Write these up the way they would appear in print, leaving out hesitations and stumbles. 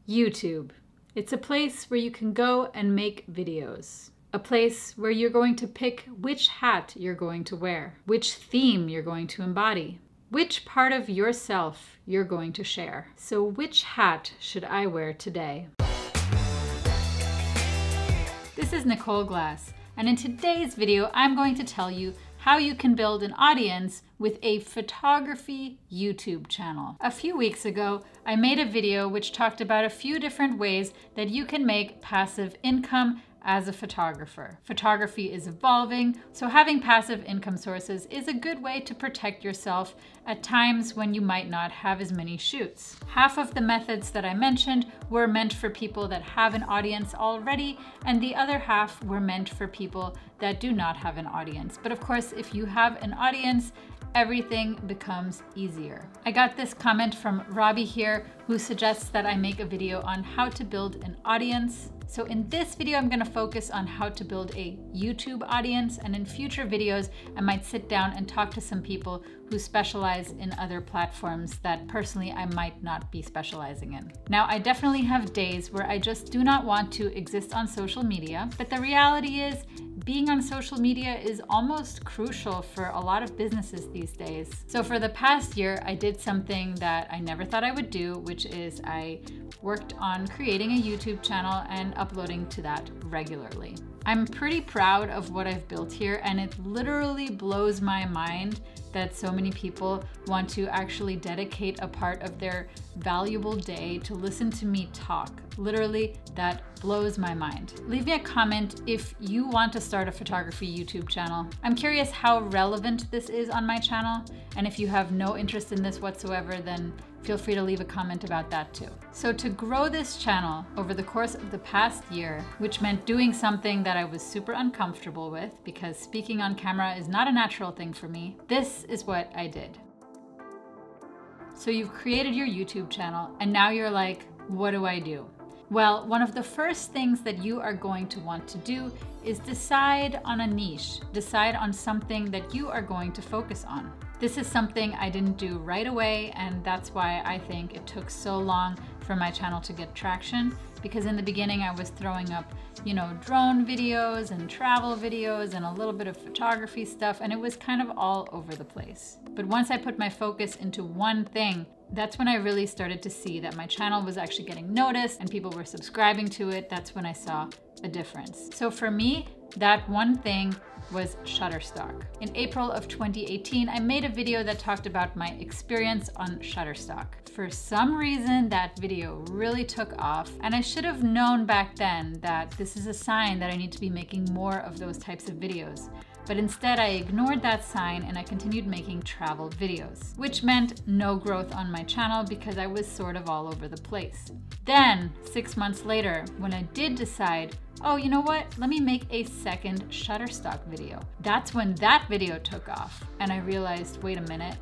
YouTube. It's a place where you can go and make videos. A place where you're going to pick which hat you're going to wear, which theme you're going to embody, which part of yourself you're going to share. So which hat should I wear today? This is Nicole Glass, and in today's video, I'm going to tell you how you can build an audience with a photography YouTube channel. A few weeks ago, I made a video which talked about a few different ways that you can make passive income as a photographer. Photography is evolving, so having passive income sources is a good way to protect yourself at times when you might not have as many shoots. Half of the methods that I mentioned were meant for people that have an audience already, and the other half were meant for people that do not have an audience. But of course, if you have an audience, everything becomes easier. I got this comment from Robbie here, who suggests that I make a video on how to build an audience. So in this video, I'm gonna focus on how to build a YouTube audience, and in future videos, I might sit down and talk to some people who specialize in other platforms that personally I might not be specializing in. Now, I definitely have days where I just do not want to exist on social media, but the reality is being on social media is almost crucial for a lot of businesses these days. So for the past year, I did something that I never thought I would do, which is I worked on creating a YouTube channel and uploading to that regularly. I'm pretty proud of what I've built here, and it literally blows my mind that so many people want to actually dedicate a part of their valuable day to listen to me talk. Literally, that blows my mind. Leave me a comment if you want to start a photography YouTube channel. I'm curious how relevant this is on my channel, and if you have no interest in this whatsoever, then feel free to leave a comment about that too. So to grow this channel over the course of the past year, which meant doing something that I was super uncomfortable with because speaking on camera is not a natural thing for me, this is what I did. So you've created your YouTube channel and now you're like, what do I do? Well, one of the first things that you are going to want to do is decide on a niche, decide on something that you are going to focus on. This is something I didn't do right away, and that's why I think it took so long for my channel to get traction, because in the beginning I was throwing up, drone videos and travel videos and a little bit of photography stuff, and it was kind of all over the place. But once I put my focus into one thing, that's when I really started to see that my channel was actually getting noticed and people were subscribing to it. That's when I saw a difference. So for me, that one thing was Shutterstock. In April of 2018, I made a video that talked about my experience on Shutterstock. For some reason, that video really took off, and I should have known back then that this is a sign that I need to be making more of those types of videos. But instead, I ignored that sign and I continued making travel videos, which meant no growth on my channel because I was sort of all over the place. Then, 6 months later, when I did decide, oh, you know what? Let me make a second Shutterstock video. That's when that video took off. And I realized, wait a minute,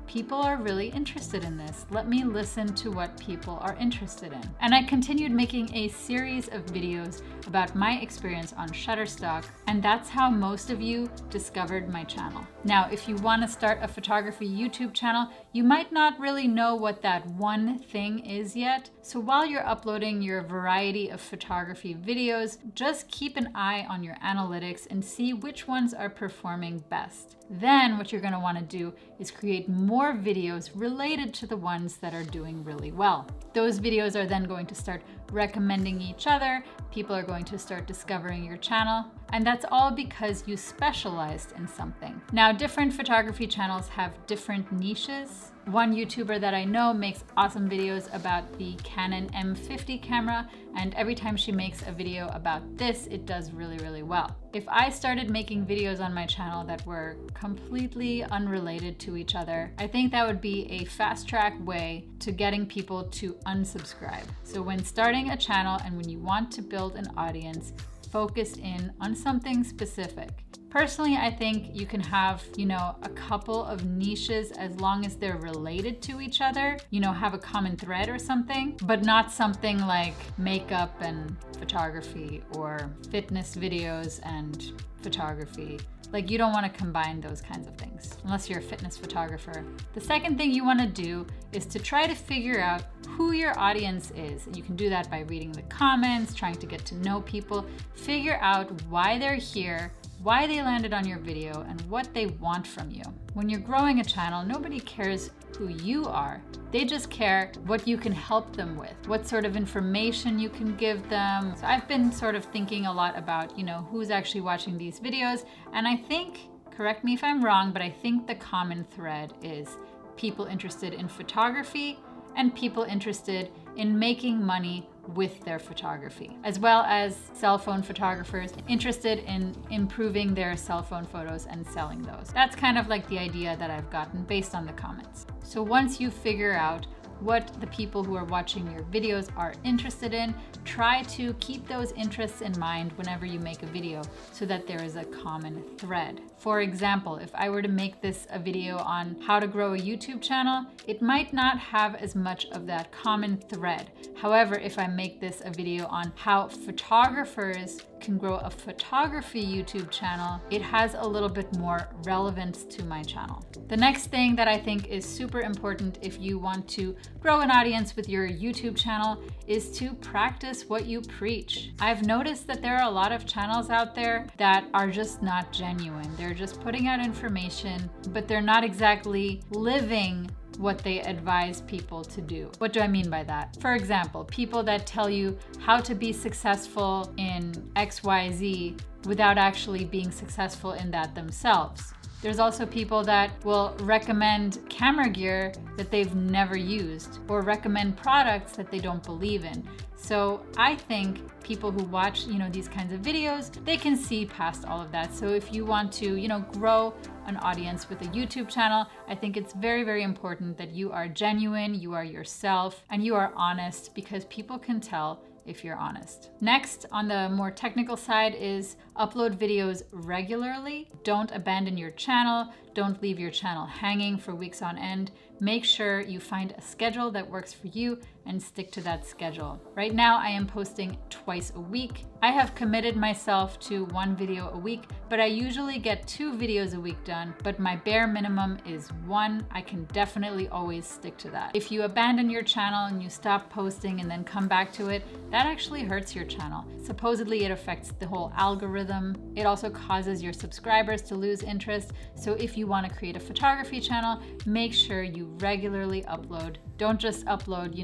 people are really interested in this. Let me listen to what people are interested in. And I continued making a series of videos about my experience on Shutterstock, and that's how most of you discovered my channel. Now, if you want to start a photography YouTube channel, you might not really know what that one thing is yet. So while you're uploading your variety of photography videos, just keep an eye on your analytics and see which ones are performing best. Then what you're going to want to do is create more videos related to the ones that are doing really well. Those videos are then going to start recommending each other. People are going to start discovering your channel, and that's all because you specialized in something. Now, different photography channels have different niches. One YouTuber that I know makes awesome videos about the Canon M50 camera, and every time she makes a video about this, it does really, really well. If I started making videos on my channel that were completely unrelated to each other, I think that would be a fast-track way to getting people to unsubscribe. So when starting a channel and when you want to build an audience, focus in on something specific. Personally, I think you can have, a couple of niches as long as they're related to each other, have a common thread or something, but not something like makeup and photography or fitness videos and photography. Like, you don't want to combine those kinds of things unless you're a fitness photographer. The second thing you want to do is to try to figure out who your audience is. You can do that by reading the comments, trying to get to know people, figure out why they're here, why they landed on your video, and what they want from you. When you're growing a channel, nobody cares who you are. They just care what you can help them with, what sort of information you can give them. So I've been sort of thinking a lot about, who's actually watching these videos. And I think, correct me if I'm wrong, but I think the common thread is people interested in photography and people interested in making money with their photography, as well as cell phone photographers interested in improving their cell phone photos and selling those. That's kind of like the idea that I've gotten based on the comments. So once you figure out what the people who are watching your videos are interested in, try to keep those interests in mind whenever you make a video so that there is a common thread. For example, if I were to make this a video on how to grow a YouTube channel, it might not have as much of that common thread. However, if I make this a video on how photographers can grow a photography YouTube channel, it has a little bit more relevance to my channel. The next thing that I think is super important if you want to grow an audience with your YouTube channel is to practice what you preach. I've noticed that there are a lot of channels out there that are just not genuine. They're just putting out information, but they're not exactly living what they advise people to do. What do I mean by that? For example, people that tell you how to be successful in XYZ without actually being successful in that themselves. There's also people that will recommend camera gear that they've never used or recommend products that they don't believe in. So I think people who watch, these kinds of videos, they can see past all of that. So if you want to, grow an audience with a YouTube channel, I think it's very, very important that you are genuine, you are yourself, and you are honest, because people can tell if you're honest. Next, on the more technical side, is upload videos regularly. Don't abandon your channel. Don't leave your channel hanging for weeks on end. Make sure you find a schedule that works for you and stick to that schedule. Right now, I am posting twice a week. I have committed myself to 1 video a week, but I usually get 2 videos a week done, but my bare minimum is 1. I can definitely always stick to that. If you abandon your channel and you stop posting and then come back to it, that actually hurts your channel. Supposedly it affects the whole algorithm. It also causes your subscribers to lose interest. So if you want to create a photography channel, make sure you regularly upload. Don't just upload,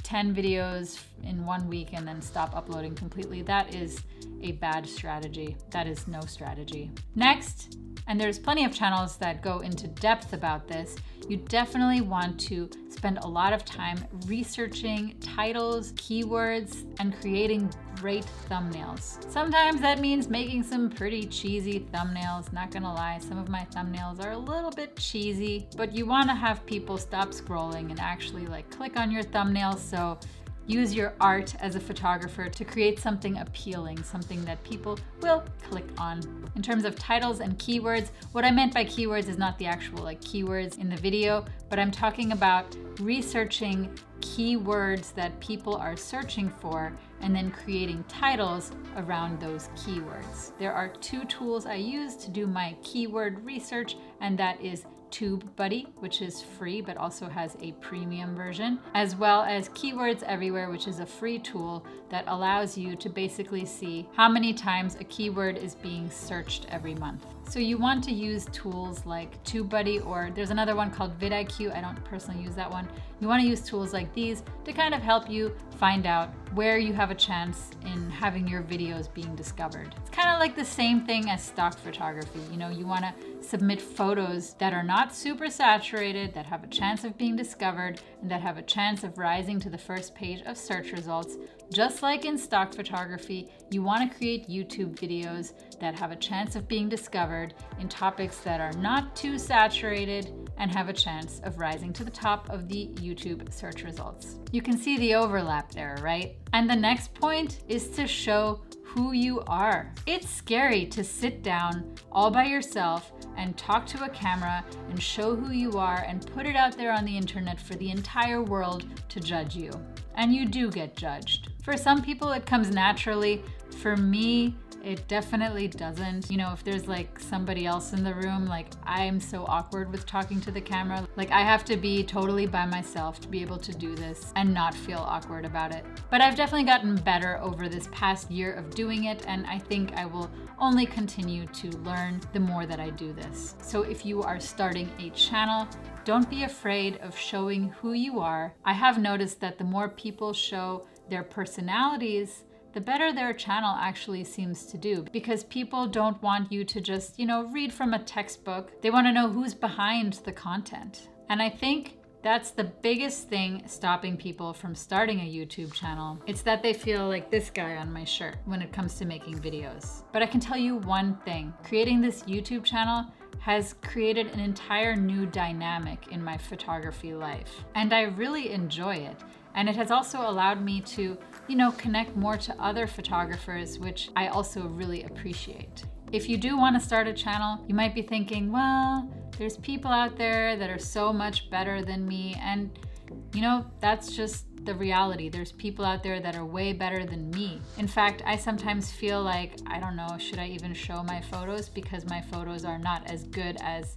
10 videos in 1 week and then stop uploading completely. That is a bad strategy. That is no strategy. Next, and there's plenty of channels that go into depth about this, you definitely want to spend a lot of time researching titles, keywords, and creating great thumbnails. Sometimes that means making some pretty cheesy thumbnails. Not gonna lie, some of my thumbnails are a little bit cheesy, but you wanna have people stop scrolling and actually click on your thumbnails. So use your art as a photographer to create something appealing, something that people will click on. In terms of titles and keywords, what I meant by keywords is not the actual keywords in the video, but I'm talking about researching keywords that people are searching for and then creating titles around those keywords. There are 2 tools I use to do my keyword research, and that is TubeBuddy, which is free but also has a premium version, as well as Keywords Everywhere, which is a free tool that allows you to basically see how many times a keyword is being searched every month. So you want to use tools like TubeBuddy, or there's another one called vidIQ. I don't personally use that one. You want to use tools like these to kind of help you find out where you have a chance in having your videos being discovered. It's kind of like the same thing as stock photography. You want to submit photos that are not super saturated, that have a chance of being discovered, and that have a chance of rising to the first page of search results. Just like in stock photography, you want to create YouTube videos that have a chance of being discovered in topics that are not too saturated and have a chance of rising to the top of the YouTube search results. You can see the overlap there, right? And the next point is to show who you are. It's scary to sit down all by yourself and talk to a camera and show who you are and put it out there on the internet for the entire world to judge you. And you do get judged. For some people, it comes naturally. For me, it definitely doesn't. You know, if there's like somebody else in the room, like I'm so awkward with talking to the camera. Like I have to be totally by myself to be able to do this and not feel awkward about it. But I've definitely gotten better over this past year of doing it, and I think I will only continue to learn the more that I do this. So if you are starting a channel, don't be afraid of showing who you are. I have noticed that the more people show their personalities, the better their channel actually seems to do, because people don't want you to just, read from a textbook. They want to know who's behind the content. And I think that's the biggest thing stopping people from starting a YouTube channel. It's that they feel like this guy on my shirt when it comes to making videos. But I can tell you one thing, creating this YouTube channel has created an entire new dynamic in my photography life. And I really enjoy it. And it has also allowed me to, connect more to other photographers, which I also really appreciate. If you do want to start a channel, you might be thinking, well, there's people out there that are so much better than me. And, that's just the reality. There's people out there that are way better than me. In fact, I sometimes feel like, I don't know, should I even show my photos because my photos are not as good as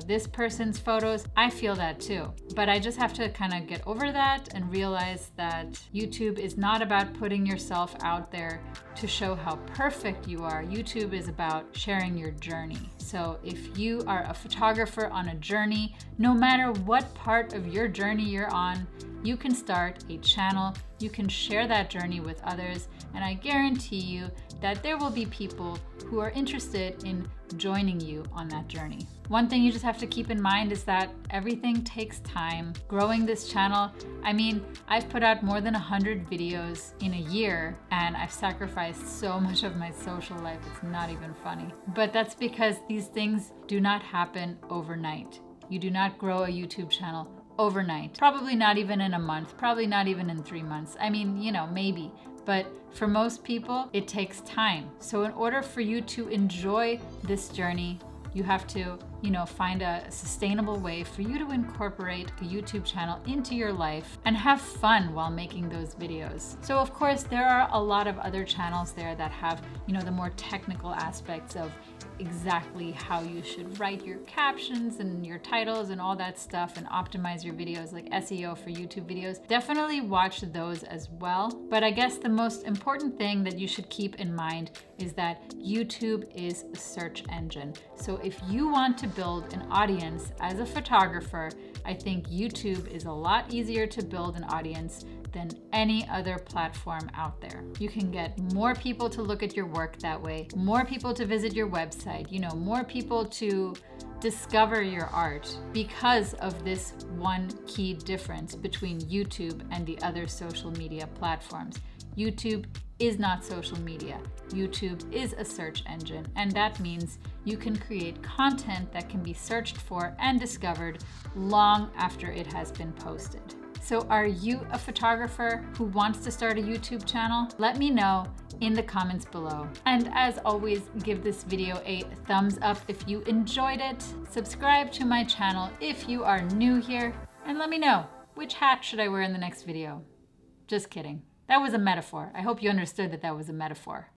this person's photos. I feel that too. But I just have to kind of get over that and realize that YouTube is not about putting yourself out there to show how perfect you are. YouTube is about sharing your journey. So if you are a photographer on a journey, no matter what part of your journey you're on, you can start a channel, you can share that journey with others, and I guarantee you that there will be people who are interested in joining you on that journey. One thing you just have to keep in mind is that everything takes time. Growing this channel, I've put out more than 100 videos in a year, and I've sacrificed so much of my social life, it's not even funny. But that's because these things do not happen overnight. You do not grow a YouTube channel overnight. Probably not even in a month, probably not even in 3 months. Maybe. But for most people, it takes time. So in order for you to enjoy this journey, you have to, find a sustainable way for you to incorporate a YouTube channel into your life and have fun while making those videos. So of course, there are a lot of other channels there that have, the more technical aspects of exactly how you should write your captions and your titles and all that stuff and optimize your videos, like SEO for YouTube videos. Definitely watch those as well. But I guess the most important thing that you should keep in mind is that YouTube is a search engine. So if you want to build an audience as a photographer, I think YouTube is a lot easier to build an audience than any other platform out there. You can get more people to look at your work that way, more people to visit your website, more people to discover your art because of this one key difference between YouTube and the other social media platforms. YouTube is not social media. YouTube is a search engine, and that means you can create content that can be searched for and discovered long after it has been posted. So are you a photographer who wants to start a YouTube channel? Let me know in the comments below. And as always, give this video a thumbs up if you enjoyed it. Subscribe to my channel if you are new here, and let me know, which hat should I wear in the next video? Just kidding. That was a metaphor. I hope you understood that that was a metaphor.